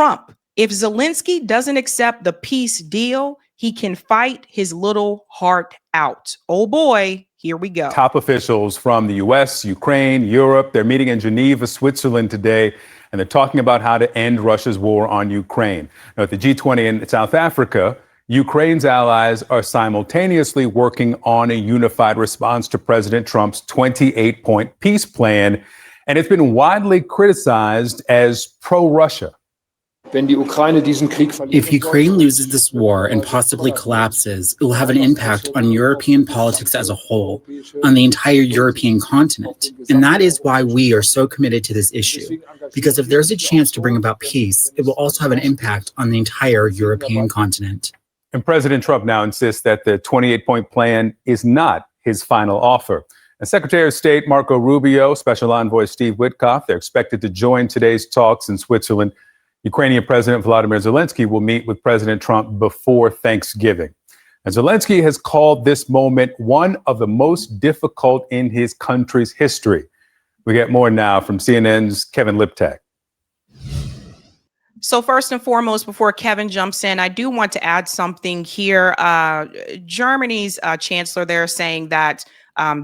Trump, if Zelensky doesn't accept the peace deal, he can fight his little heart out. Oh boy, here we go. Top officials from the U.S., Ukraine, Europe, they're meeting in Geneva, Switzerland today, and they're talking about how to end Russia's war on Ukraine. Now, at the G20 in South Africa, Ukraine's allies are simultaneously working on a unified response to President Trump's 28-point peace plan, and it's been widely criticized as pro-Russia. If Ukraine loses this war and possibly collapses, it will have an impact on European politics as a whole, on the entire European continent. And that is why we are so committed to this issue. Because if there's a chance to bring about peace, it will also have an impact on the entire European continent. And President Trump now insists that the 28-point plan is not his final offer. And Secretary of State Marco Rubio, Special Envoy Steve Witkoff, they're expected to join today's talks in Switzerland. Ukrainian President Volodymyr Zelensky will meet with President Trump before Thanksgiving. And Zelensky has called this moment one of the most difficult in his country's history. We get more now from CNN's Kevin Liptak. So first and foremost, before Kevin jumps in, I do want to add something here. Germany's chancellor there saying that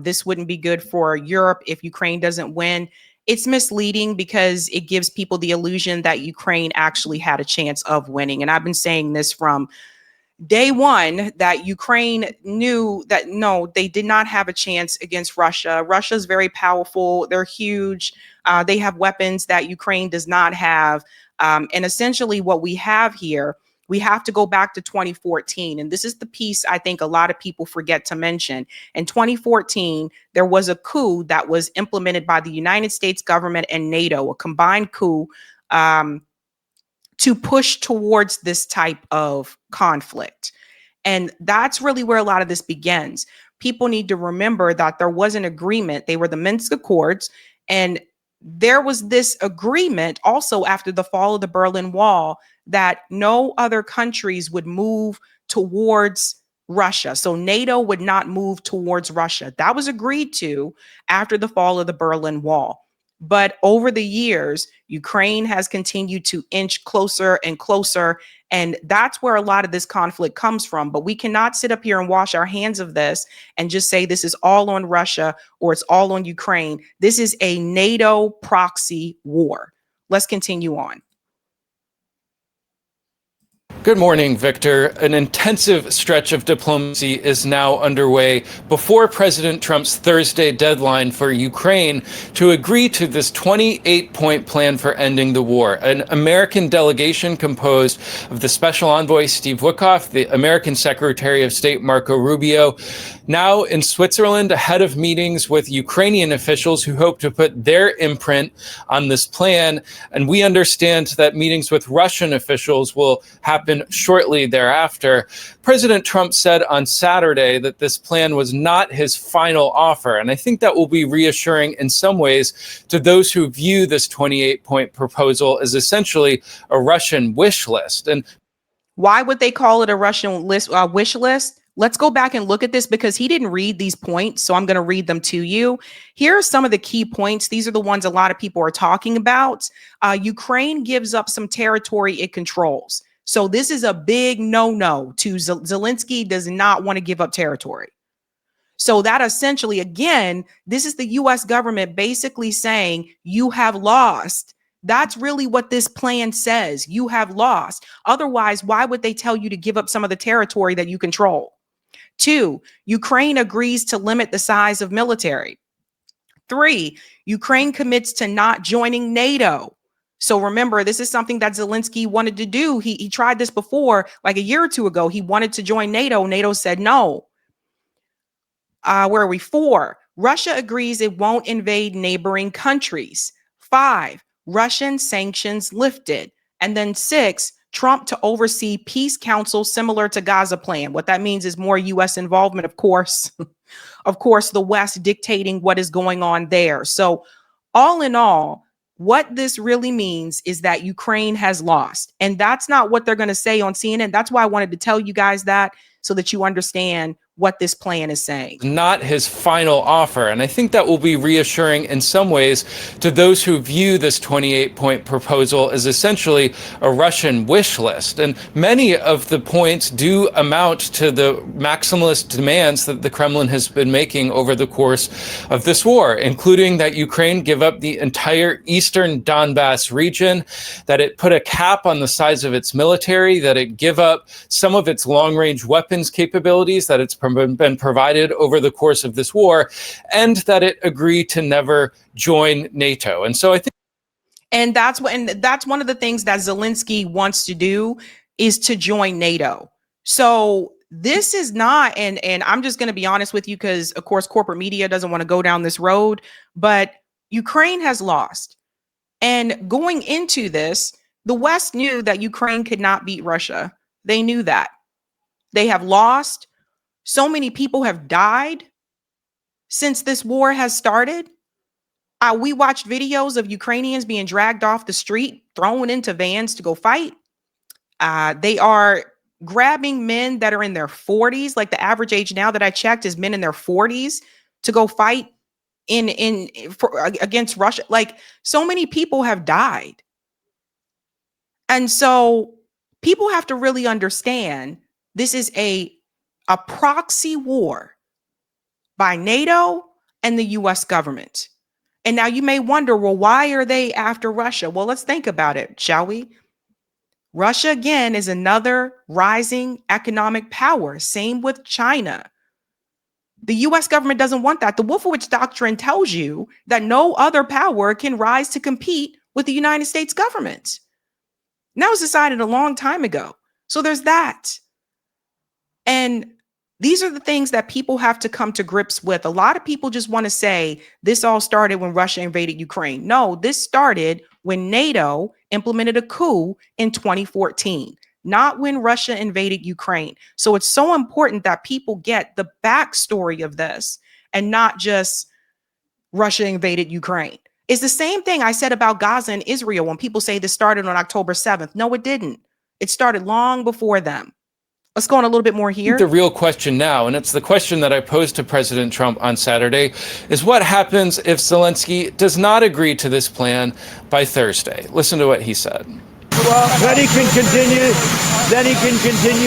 this wouldn't be good for Europe if Ukraine doesn't win. It's misleading because it gives people the illusion that Ukraine actually had a chance of winning. And I've been saying this from day one, that Ukraine knew that, no, they did not have a chance against Russia. Russia's very powerful. They're huge. They have weapons that Ukraine does not have. And essentially what we have here, we have to go back to 2014. And this is the piece I think a lot of people forget to mention. In 2014, there was a coup that was implemented by the United States government and NATO, a combined coup to push towards this type of conflict. And that's really where a lot of this begins. People need to remember that there was an agreement. They were the Minsk Accords. And there was this agreement also after the fall of the Berlin Wall that no other countries would move towards Russia. So NATO would not move towards Russia. That was agreed to after the fall of the Berlin Wall. But over the years, Ukraine has continued to inch closer and closer. And that's where a lot of this conflict comes from. But we cannot sit up here and wash our hands of this and just say this is all on Russia or it's all on Ukraine. This is a NATO proxy war. Let's continue on. Good morning, Victor. An intensive stretch of diplomacy is now underway before President Trump's Thursday deadline for Ukraine to agree to this 28-point plan for ending the war. An American delegation composed of the Special Envoy Steve Witkoff, the American Secretary of State Marco Rubio, now in Switzerland ahead of meetings with Ukrainian officials who hope to put their imprint on this plan. And we understand that meetings with Russian officials will happen shortly thereafter. President Trump said on Saturday that this plan was not his final offer. And I think that will be reassuring in some ways to those who view this 28-point proposal as essentially a Russian wish list. And why would they call it a Russian wish list? Let's go back and look at this because he didn't read these points. So I'm going to read them to you. Here are some of the key points. These are the ones a lot of people are talking about. Ukraine gives up some territory it controls. So this is a big no-no to Zelensky does not want to give up territory. So that essentially, again, this is the U.S. government basically saying you have lost. That's really what this plan says. You have lost. Otherwise, why would they tell you to give up some of the territory that you control? 2, Ukraine agrees to limit the size of military. 3, Ukraine commits to not joining NATO. So remember, this is something that Zelensky wanted to do. He tried this before, like a year or two ago. He wanted to join NATO. NATO said no. Where are we? 4, Russia agrees it won't invade neighboring countries. 5, Russian sanctions lifted. And then 6, Trump to oversee peace council similar to Gaza plan. What that means is more U.S. involvement, of course. Of course, the West dictating what is going on there. So all in all, what this really means is that Ukraine has lost. And that's not what they're going to say on CNN. That's why I wanted to tell you guys that so that you understand what this plan is saying. Not his final offer. And I think that will be reassuring in some ways to those who view this 28-point proposal as essentially a Russian wish list. And many of the points do amount to the maximalist demands that the Kremlin has been making over the course of this war, including that Ukraine give up the entire eastern Donbass region, that it put a cap on the size of its military, that it give up some of its long-range weapons capabilities that it's been provided over the course of this war, and that it agreed to never join NATO. And so I think, and that's one of the things that Zelensky wants to do, is to join NATO. So this is not, and I'm just going to be honest with you, because of course corporate media doesn't want to go down this road, but Ukraine has lost. And going into this, the West knew that Ukraine could not beat Russia. They knew that. They have lost. So many people have died since this war has started. We watched videos of Ukrainians being dragged off the street, thrown into vans to go fight. They are grabbing men that are in their 40s. Like the average age now that I checked is men in their 40s to go fight against Russia. Like, so many people have died. And so people have to really understand this is a proxy war by NATO and the US government. And now you may wonder, well, why are they after Russia? Well, let's think about it, shall we? Russia, again, is another rising economic power. Same with China. The US government doesn't want that. The Wolfowitz Doctrine tells you that no other power can rise to compete with the United States government. And that was decided a long time ago. So there's that. And these are the things that people have to come to grips with. A lot of people just want to say this all started when Russia invaded Ukraine. No, this started when NATO implemented a coup in 2014, not when Russia invaded Ukraine. So it's so important that people get the backstory of this and not just Russia invaded Ukraine. It's the same thing I said about Gaza and Israel when people say this started on October 7th. No, it didn't. It started long before them. Let's go on a little bit more here. The real question now, and it's the question that I posed to President Trump on Saturday, is what happens if Zelensky does not agree to this plan by Thursday? Listen to what he said. Well, then he can continue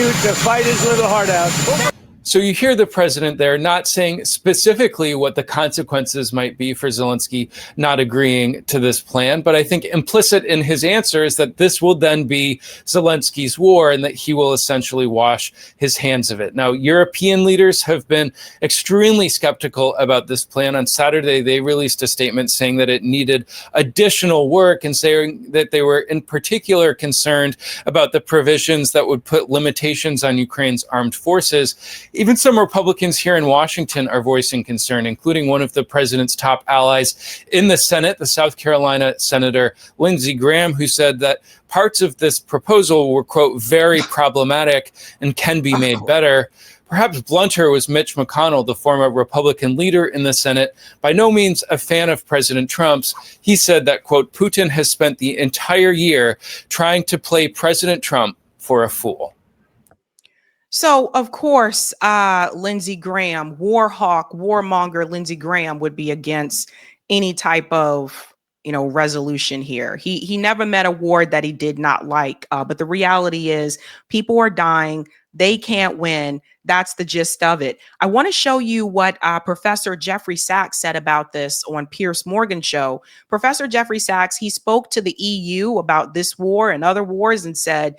to fight his little heart out. So you hear the president there not saying specifically what the consequences might be for Zelensky not agreeing to this plan, but I think implicit in his answer is that this will then be Zelensky's war and that he will essentially wash his hands of it. Now, European leaders have been extremely skeptical about this plan. On Saturday, they released a statement saying that it needed additional work and saying that they were in particular concerned about the provisions that would put limitations on Ukraine's armed forces. Even some Republicans here in Washington are voicing concern, including one of the president's top allies in the Senate, the South Carolina Senator Lindsey Graham, who said that parts of this proposal were, quote, very problematic and can be made better. Perhaps blunter was Mitch McConnell, the former Republican leader in the Senate, by no means a fan of President Trump's. He said that, quote, Putin has spent the entire year trying to play President Trump for a fool. So, of course, Lindsey Graham, war hawk, warmonger Lindsey Graham would be against any type of, resolution here. He never met a war that he did not like. But the reality is people are dying. They can't win. That's the gist of it. I want to show you what Professor Jeffrey Sachs said about this on Piers Morgan's show. Professor Jeffrey Sachs, he spoke to the EU about this war and other wars and said,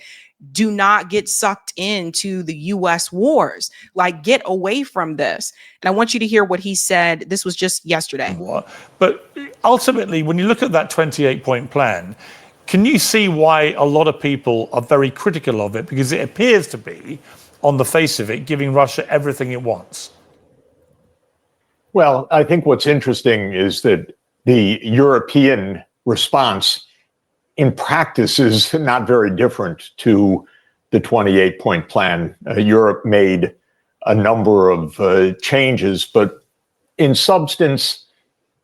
do not get sucked into the US wars. Like, get away from this. And I want you to hear what he said. This was just yesterday. But ultimately, when you look at that 28-point plan, can you see why a lot of people are very critical of it? Because it appears to be, on the face of it, giving Russia everything it wants. Well, I think what's interesting is that the European response in practice is not very different to the 28-point plan. Europe made a number of changes, but in substance,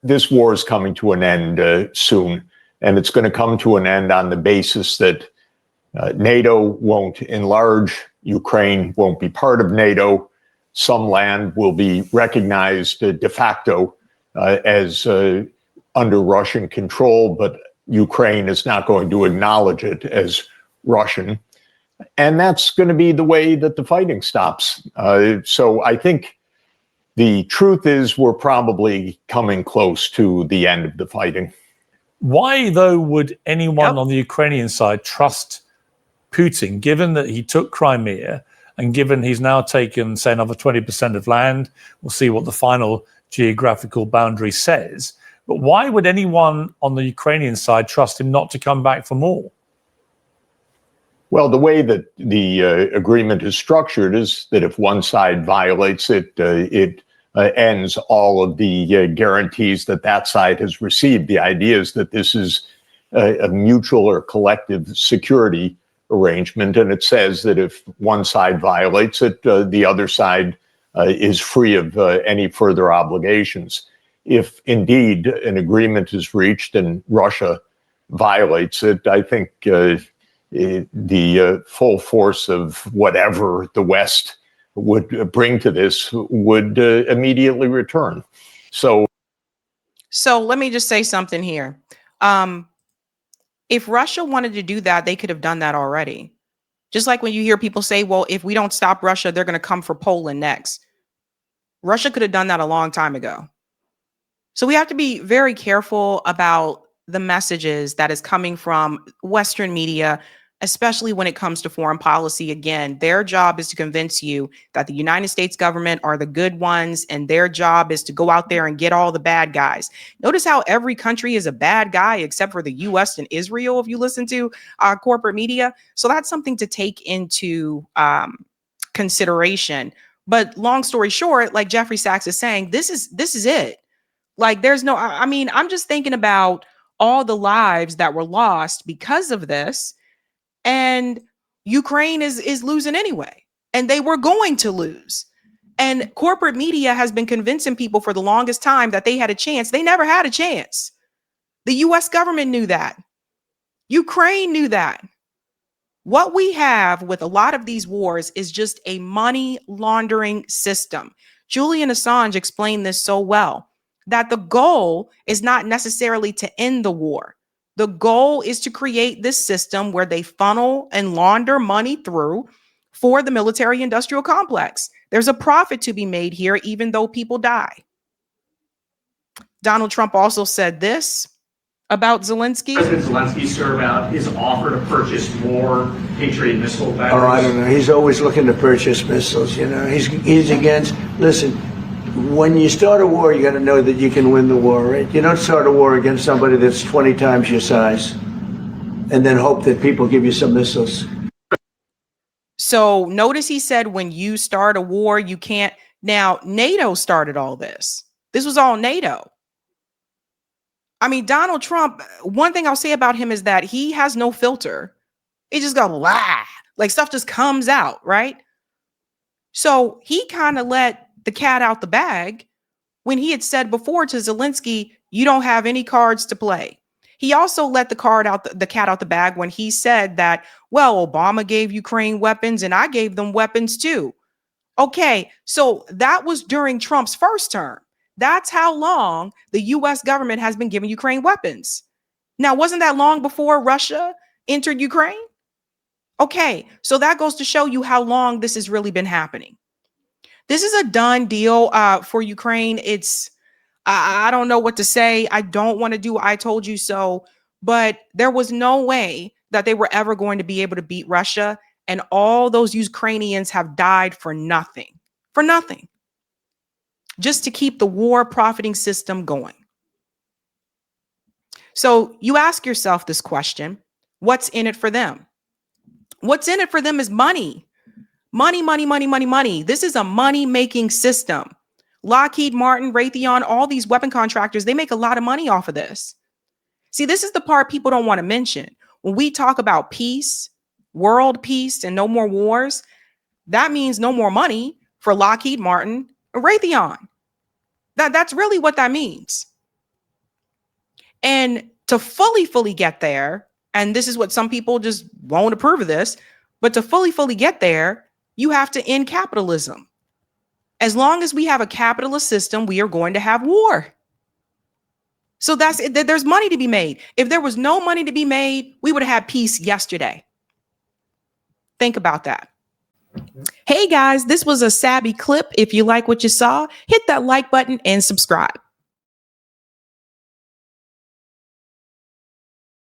this war is coming to an end soon. And it's going to come to an end on the basis that NATO won't enlarge, Ukraine won't be part of NATO. some land will be recognized de facto as under Russian control, but Ukraine is not going to acknowledge it as Russian. And that's going to be the way that the fighting stops. So I think the truth is we're probably coming close to the end of the fighting. Why, though, would anyone on the Ukrainian side trust Putin, given that he took Crimea and given he's now taken, say, another 20% of land? We'll see what the final geographical boundary says. But why would anyone on the Ukrainian side trust him not to come back for more? Well, the way that the agreement is structured is that if one side violates it, it ends all of the guarantees that that side has received. The idea is that this is a mutual or collective security arrangement, and it says that if one side violates it, the other side is free of any further obligations. If indeed an agreement is reached and Russia violates it, I think the full force of whatever the West would bring to this would immediately return. So let me just say something here. If Russia wanted to do that, they could have done that already. Just like when you hear people say, well, if we don't stop Russia, they're going to come for Poland next. Russia could have done that a long time ago. So we have to be very careful about the messages that is coming from Western media, especially when it comes to foreign policy. Again, their job is to convince you that the United States government are the good ones, and their job is to go out there and get all the bad guys. Notice how every country is a bad guy except for the US and Israel, if you listen to corporate media. So that's something to take into consideration. But long story short, like Jeffrey Sachs is saying, this is it. Like there's no, I mean, I'm just thinking about all the lives that were lost because of this. And Ukraine is losing anyway, and they were going to lose. And corporate media has been convincing people for the longest time that they had a chance. They never had a chance. The US government knew that. Ukraine knew that. What we have with a lot of these wars is just a money laundering system. Julian Assange explained this so well, that the goal is not necessarily to end the war. The goal is to create this system where they funnel and launder money through for the military industrial complex. There's a profit to be made here, even though people die. Donald Trump also said this about Zelensky. President Zelensky, sir, about his offer to purchase more Patriot missile batteries. Oh, I don't know. He's always looking to purchase missiles. You know, he's against. Listen, when you start a war, you got to know that you can win the war, right? You don't start a war against somebody that's 20 times your size and then hope that people give you some missiles. So notice he said, when you start a war, you can't. Now, NATO started all this. This was all NATO. I mean, Donald Trump, one thing I'll say about him is that he has no filter. He just goes, "Wah," like stuff just comes out, right? So he kind of let the cat out the bag when he had said before to Zelensky, you don't have any cards to play. He also let the cat out the bag when he said that, well, Obama gave Ukraine weapons and I gave them weapons too. Okay, so that was during Trump's first term. That's how long the US government has been giving Ukraine weapons. Now, wasn't that long before Russia entered Ukraine? Okay, so that goes to show you how long this has really been happening. This is a done deal for Ukraine. I don't know what to say. I don't want to do I told you so, but there was no way that they were ever going to be able to beat Russia. And all those Ukrainians have died for nothing, just to keep the war profiting system going. So you ask yourself this question, what's in it for them? What's in it for them is money. Money, money, money, money, money. This is a money-making system. Lockheed Martin, Raytheon, all these weapon contractors, they make a lot of money off of this. See, this is the part people don't want to mention. When we talk about peace, world peace, and no more wars, that means no more money for Lockheed Martin and Raytheon. That's really what that means. And to fully get there, and this is what some people just won't approve of this, but to fully get there, you have to end capitalism. As long as we have a capitalist system, we are going to have war. So that's it. There's money to be made. If there was no money to be made, we would have had peace yesterday. Think about that. Hey guys, this was a Sabby clip. If you like what you saw, hit that like button and subscribe.